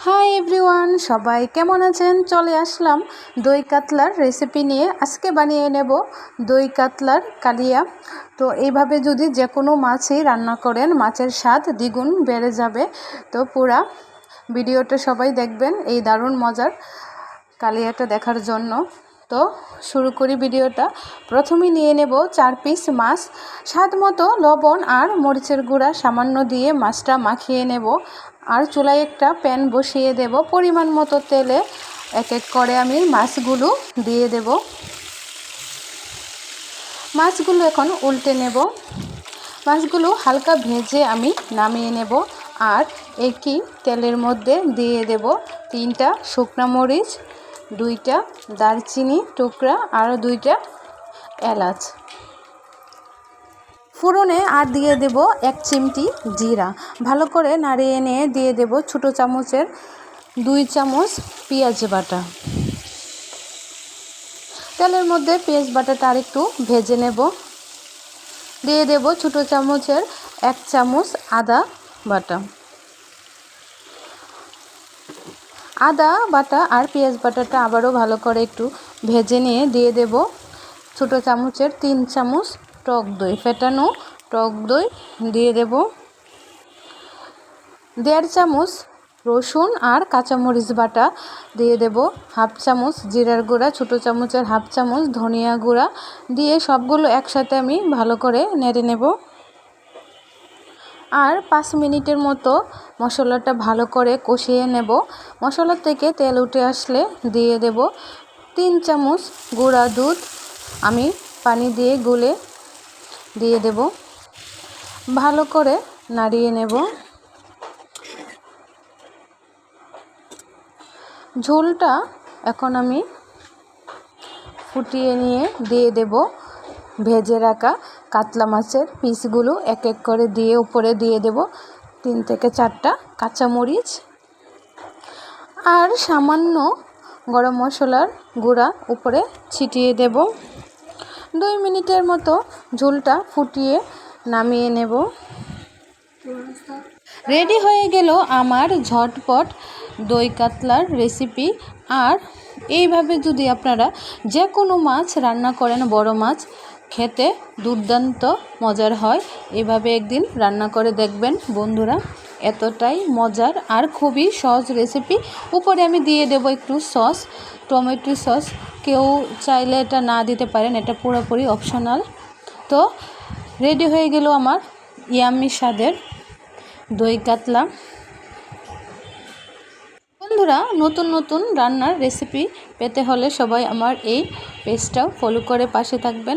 Hi everyone, সবাই কেমন আছেন? চলে আসলাম দই কাতলার রেসিপি নিয়ে। আজকে বানিয়ে নেব দই কাতলার কালিয়া। তো এইভাবে যদি যে কোনো মাছই রান্না করেন, মাছের স্বাদ দ্বিগুণ বেড়ে যাবে। তো পুরা ভিডিওটা সবাই দেখবেন এই দারুণ মজার কালিয়াটা দেখার জন্য। তো শুরু করি ভিডিওটা। প্রথমে নিয়ে নেব 4 পিস মাছ। স্বাদ মতো লবণ আর মরিচের গুঁড়া সামান্য দিয়ে মাছটা মাখিয়ে নেব। আর চুলায় একটা প্যান বসিয়ে দেব। পরিমাণ মতো তেলে এক এক করে আমি মাছগুলো দিয়ে দেব। মাছগুলো এখন উল্টে নেব। মাছগুলো হালকা ভেজে আমি নামিয়ে নেব। আর একই তেলের মধ্যে দিয়ে দেব 3টা শুকনো মরিচ, 2টা দারচিনি টুকরা আর 2টা এলাচ। ফোড়নে আর দিয়ে দেব 1 চিমটি জিরা। ভালো করে নাড়িয়ে নিয়ে দিয়ে দেব ছোটো চামচের 2 চামচ পেঁয়াজ বাটা। তেলের মধ্যে পেঁয়াজ বাটাটা আর একটু ভেজে নেব। দিয়ে দেব ছোটো চামচের 1 চামচ আদা বাটা। আদা বাটা আর পেঁয়াজ বাটাটা আবারও ভালো করে একটু ভেজে নিয়ে দিয়ে দেব ছোটো চামচের 3 চামচ টক দই, ফেটানো টক দই দিয়ে দেব। 1.5 চামচ রসুন আর কাঁচামরিচ বাটা দিয়ে দেব। 1/2 চামচ জিরার গুঁড়া, ছোটো চামচের 1/2 চামচ ধনিয়া গুঁড়া দিয়ে সবগুলো একসাথে আমি ভালো করে নেড়ে নেব। আর 5 মিনিটের মতো মশলাটা ভালো করে কষিয়ে নেব। মশলা থেকে তেল উঠে আসলে দিয়ে দেব 3 চামচ গুঁড়া দুধ। আমি পানি দিয়ে গুলে দিয়ে দেব। ভালো করে নাড়িয়ে নেব। ঝোলটা এখন আমি ফুটিয়ে নিয়ে দিয়ে দেব ভেজে রাখা কাতলা মাছের পিসগুলো এক এক করে দিয়ে উপরে দিয়ে দেব 3 থেকে 4টা কাঁচামরিচ আর সামান্য গরম মশলার গুঁড়া উপরে ছিটিয়ে দেব। 2 মিনিটের মতো ঝোলটা ফুটিয়ে নামিয়ে নেব। রেডি হয়ে গেল আমার ঝটপট দই কাতলার রেসিপি। আর এইভাবে যদি আপনারা যে কোনো মাছ রান্না করেন, বড় মাছ খেতে দুর্দান্ত মজার হয়। এভাবে একদিন রান্না করে দেখবেন বন্ধুরা, এতটাই মজার আর খুবই সহজ রেসিপি। উপরে আমি দিয়ে দেব একটু সস, টমেটো সস। কেউ চাইলে এটা না দিতে পারেন, এটা পুরোপুরি অপশনাল। তো রেডি হয়ে গেল আমার ইয়াম্মি স্বাদের দই কাতলা। বন্ধুরা, নতুন নতুন রান্নার রেসিপি পেতে হলে সবাই আমার এই পেজটাও ফলো করে পাশে থাকবেন।